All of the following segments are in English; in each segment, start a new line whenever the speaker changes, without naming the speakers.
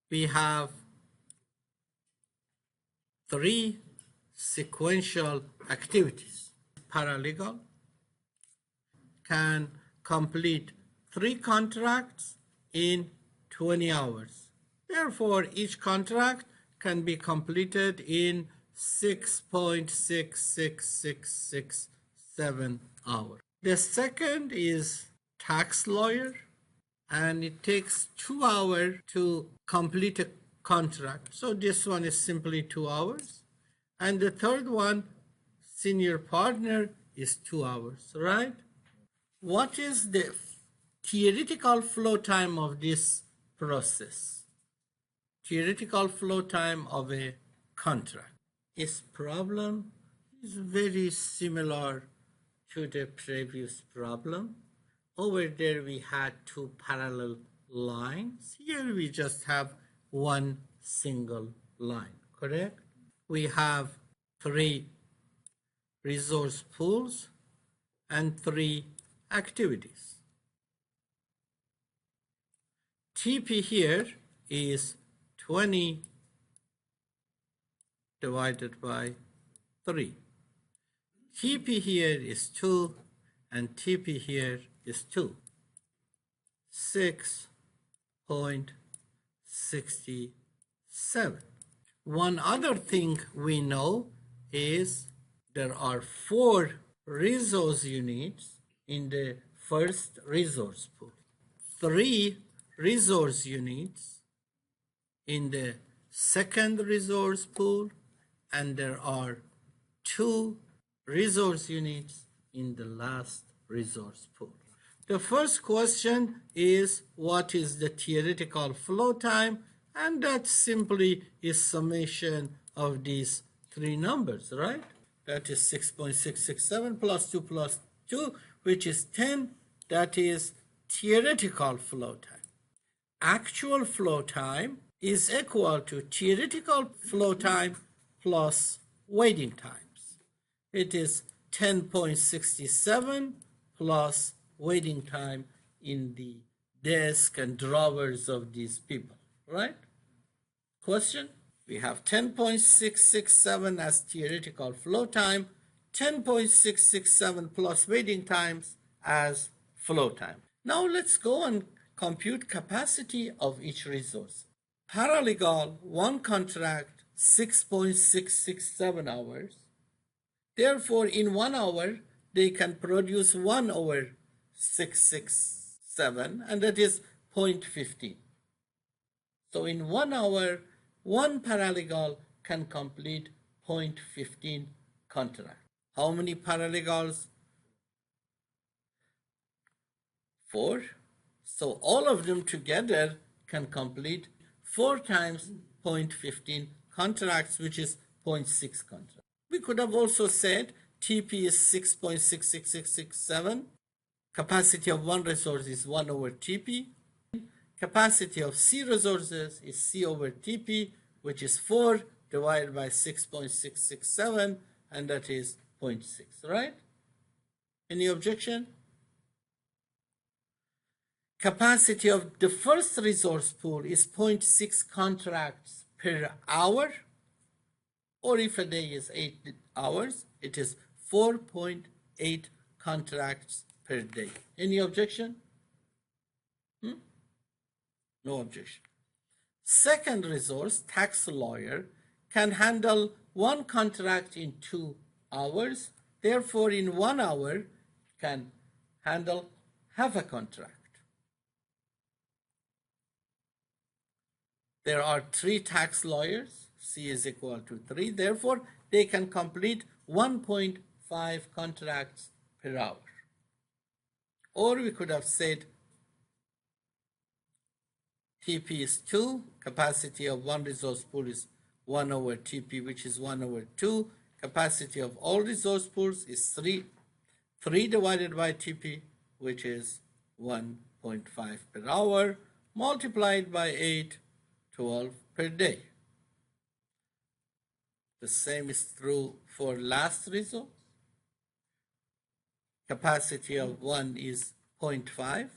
we have 3 sequential activities. Paralegal can complete 3 contracts in 20 hours. Therefore, each contract can be completed in 6.6667 hours. The second is tax lawyer, and it takes 2 hours to complete a contract. So this one is simply 2 hours. And the third one, senior partner, is 2 hours, right? What is the theoretical flow time of this process? Theoretical flow time of a contract. Its problem is very similar to the previous problem. Over there we had 2 parallel lines. Here we just have 1 single line, correct? We have 3 resource pools and 3 activities. TP here is 20 divided by 3. TP here is 2 and TP here is 2. 6.67. One other thing we know is there are 4 resource units in the first resource pool, 3 resource units in the second resource pool, and there are 2 resource units in the last resource pool. The first question is, what is the theoretical flow time? And that simply is summation of these 3 numbers, right? That is 6.667 plus 2 plus 2, which is 10. That is theoretical flow time. Actual flow time is equal to theoretical flow time plus waiting times. It is 10.67 plus waiting time in the desk and drawers of these people, right? Question? We have 10.667 as theoretical flow time, 10.667 plus waiting times as flow time. Now let's go and compute capacity of each resource. Paralegal, 1 contract, 6.667 hours. Therefore, in 1 hour, they can produce 1 over 667, and that is 0.15. So in 1 hour, 1 paralegal can complete 0.15 contract. How many paralegals? 4. So all of them together can complete 4 times 0.15 contracts, which is 0.6 contracts. We could have also said TP is 6.66667. Capacity of 1 resource is 1 over TP. Capacity of C resources is C over TP, which is 4 divided by 6.667, and that is 0.6, right? Any objection? Capacity of the first resource pool is 0.6 contracts per hour, or if a day is 8 hours, it is 4.8 contracts per day. Any objection? No objection. Second resource, tax lawyer, can handle 1 contract in 2 hours. Therefore, in 1 hour, can handle half a contract. There are 3 tax lawyers. C is equal to 3. Therefore, they can complete 1.5 contracts per hour. Or we could have said TP is 2. Capacity of 1 resource pool is 1 over TP, which is 1 over 2. Capacity of all resource pools is 3. 3 divided by TP, which is 1.5 per hour, multiplied by 8, 12 per day. The same is true for last resource. Capacity of 1 is 0.5.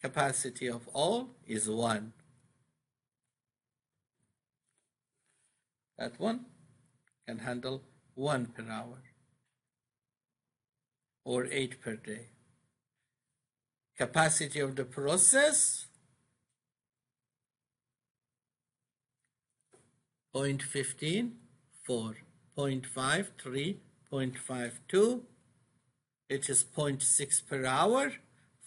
Capacity of all is 1. That one can handle 1 per hour or 8 per day. Capacity of the process, 0.15, 4, 0.5, 3, 0.52, it is 0.6 per hour,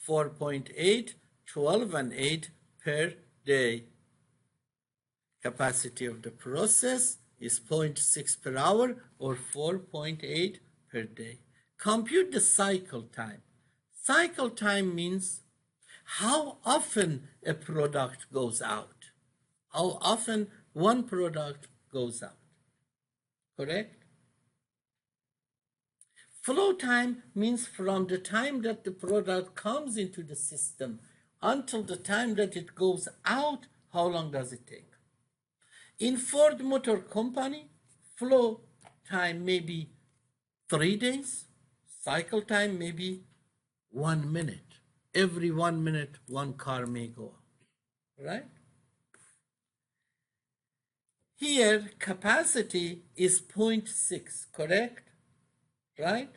4.8, 12 and 8 per day. Capacity of the process is 0.6 per hour or 4.8 per day. Compute the cycle time. Cycle time means how often a product goes out. How often one product goes out. Correct? Flow time means from the time that the product comes into the system until the time that it goes out, how long does it take? In Ford Motor Company, flow time may be 3 days, cycle time may be 1 minute. Every 1 minute, one car may go out, right? Here, capacity is 0.6, correct? Right?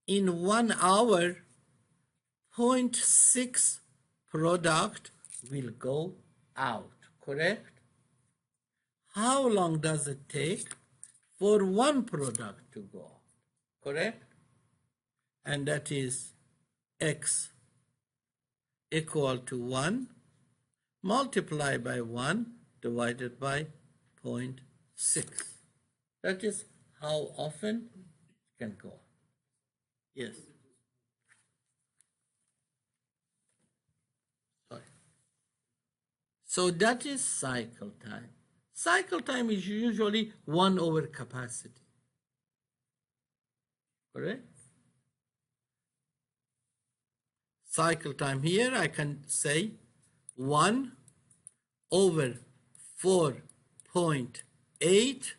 In 1 hour, 0.6 product will go out, correct? How long does it take for one product to go out, correct? And that is X equal to 1 multiplied by 1 divided by 0.6. That is how often it can go. Yes. Sorry. So that is cycle time. Cycle time is usually 1 over capacity. Correct? Cycle time here, I can say 1 over 4.8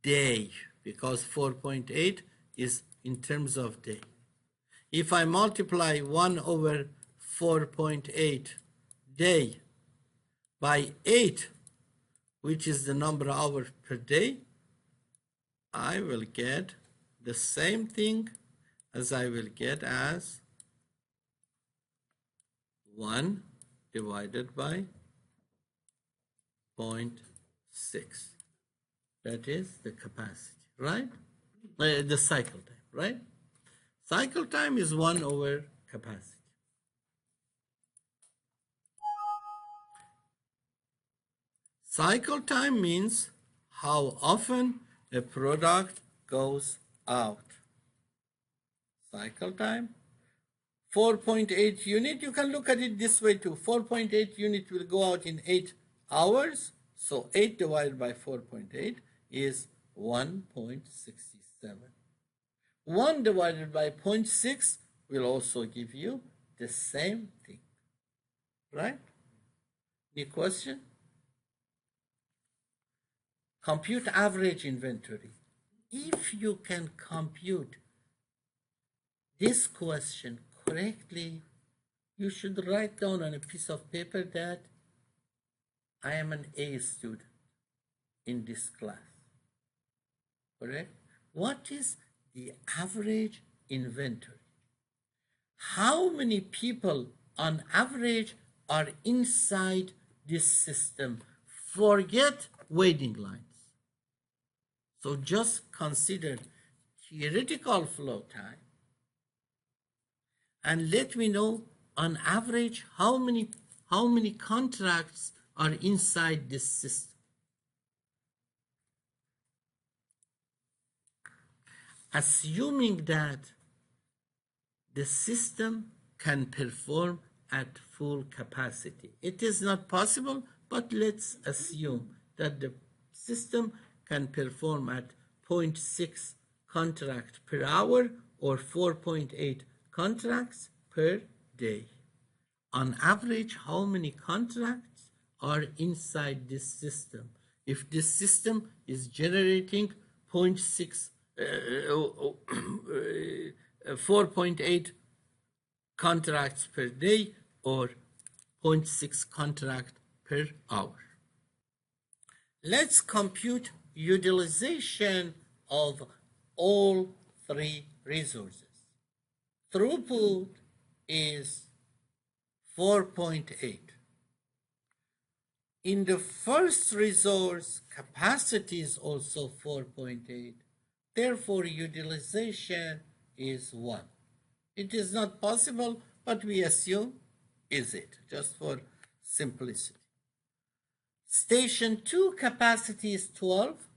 day, because 4.8 is in terms of day. If I multiply 1 over 4.8 day by 8, which is the number of hours per day, I will get the same thing as I will get as 1 divided by 0.6. That is the capacity, right? The cycle time, right? Cycle time is 1 over capacity. Cycle time means how often a product goes out. Cycle time. 4.8 unit, you can look at it this way too. 4.8 unit will go out in 8 hours. So 8 divided by 4.8 is 1.67. 1 divided by 0.6 will also give you the same thing. Right? Any question? Compute average inventory. If you can compute this question correctly, you should write down on a piece of paper that I am an A student in this class. Correct? What is the average inventory? How many people on average are inside this system? Forget waiting lines. So just consider theoretical flow time and let me know on average how many contracts are inside this system. Assuming that the system can perform at full capacity. It is not possible, but let's assume that the system can perform at 0.6 contract per hour or 4.8 contracts per day. On average, how many contracts are inside this system? If this system is generating 4.8 contracts per day or 0.6 contract per hour. Let's compute utilization of all three resources. Throughput is 4.8. In the first resource, capacity is also 4.8. Therefore, utilization is 1. It is not possible, but we assume is it, just for simplicity. Station 2 capacity is 12.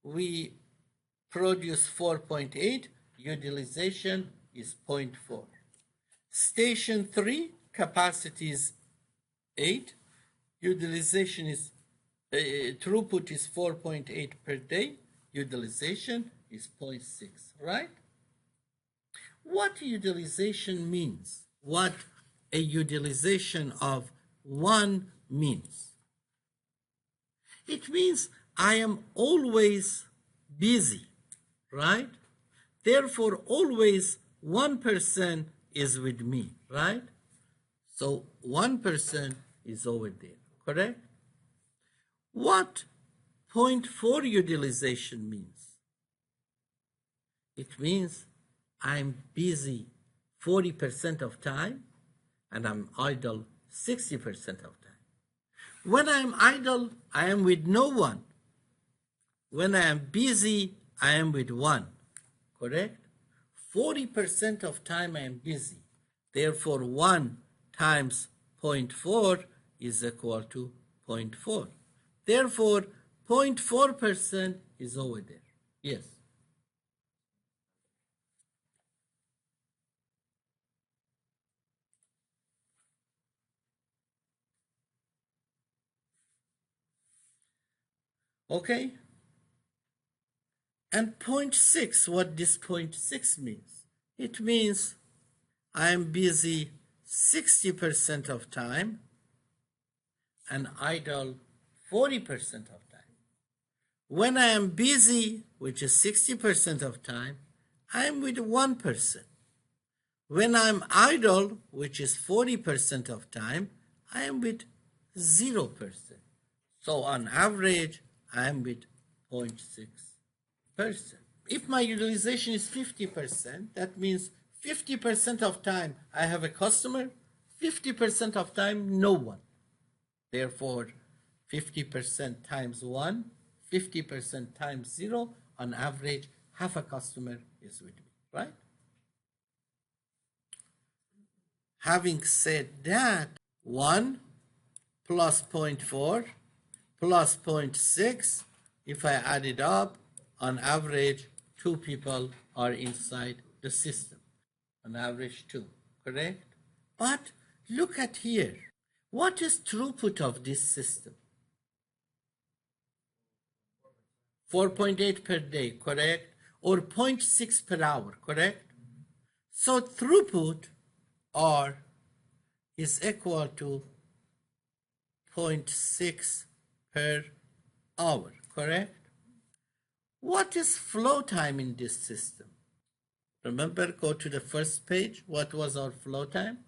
We produce 4.8. Utilization is 0.4. Station 3 capacity is 8. Utilization is throughput is 4.8 per day. Utilization is 0.6, right? What utilization means? What a utilization of 1 means? It means I am always busy, right? Therefore, always 1% is with me, right? So 1% is over there, correct? What 0.4 utilization means? It means I'm busy 40% of time and I'm idle 60% of time. When I'm idle, I am with no one. When I am busy, I am with one, correct? 40% of time I am busy. Therefore, 1 times 0.4 is equal to 0.4. Therefore, 0.4% is over there. Yes. Okay. And 0.6, what this 0.6 means? It means I'm busy 60% of time and idle 40% of time. When I am busy, which is 60% of time, I'm with 1%. When I'm idle, which is 40% of time, I am with 0%. So on average, I am with 0.6%. If my utilization is 50%, that means 50% of time I have a customer, 50% of time no one. Therefore, 50% times 1, 50% times 0, on average, half a customer is with me, right? Having said that, 1 plus 0.4 plus 0.6, if I add it up, on average, 2 people are inside the system. On average, 2, correct? But look at here. What is throughput of this system? 4.8 per day, correct? Or 0.6 per hour, correct? So throughput R is equal to 0.6 per hour, correct? What is flow time in this system? Remember, go to the first page. What was our flow time?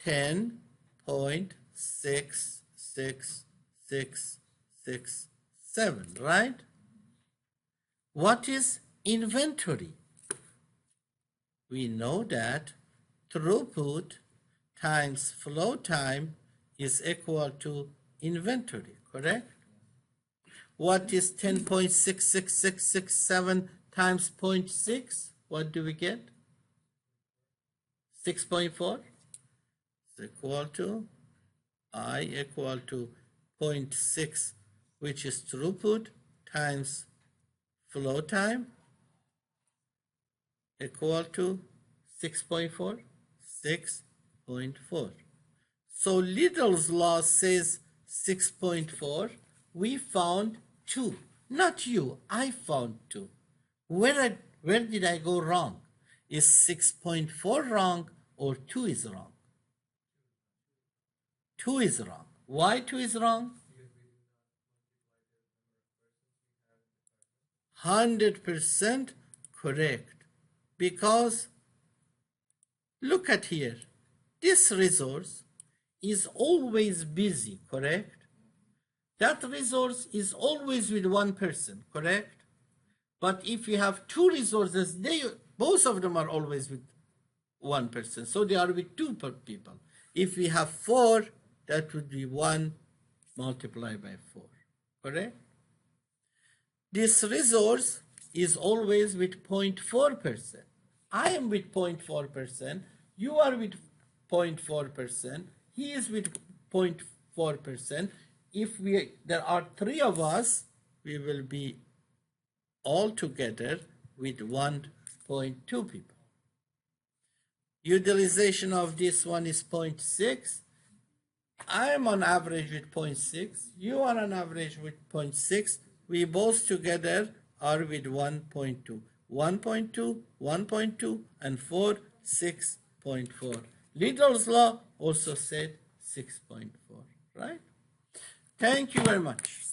10.66667, right? What is inventory? We know that throughput times flow time is equal to inventory, correct? What is 10.66667 times 0.6? What do we get? 6.4 is equal to I equal to 0.6, which is throughput, times flow time, equal to 6.4, 6.4. So Little's law says 6.4. We found 2. Not you, I found 2. Where did I go wrong? Is 6.4 wrong or 2 is wrong? 2 is wrong. Why 2 is wrong? 100% correct. Because Look at here. This resource is always busy, correct? That resource is always with one person, correct? But if you have two resources, both of them are always with one person. So they are with two people. If we have 4, that would be 1 multiplied by 4, correct? This resource is always with 0.4%. I am with 0.4%. You are with 0.4%. He is with 0.4%. If there are 3 of us, we will be all together with 1.2 people. Utilization of this one is 0.6. I am on average with 0.6. You are on average with 0.6. We both together are with 1.2. 1.2, 1.2, and 4, 6.4. Little's law also said 6.4, right? Thank you very much.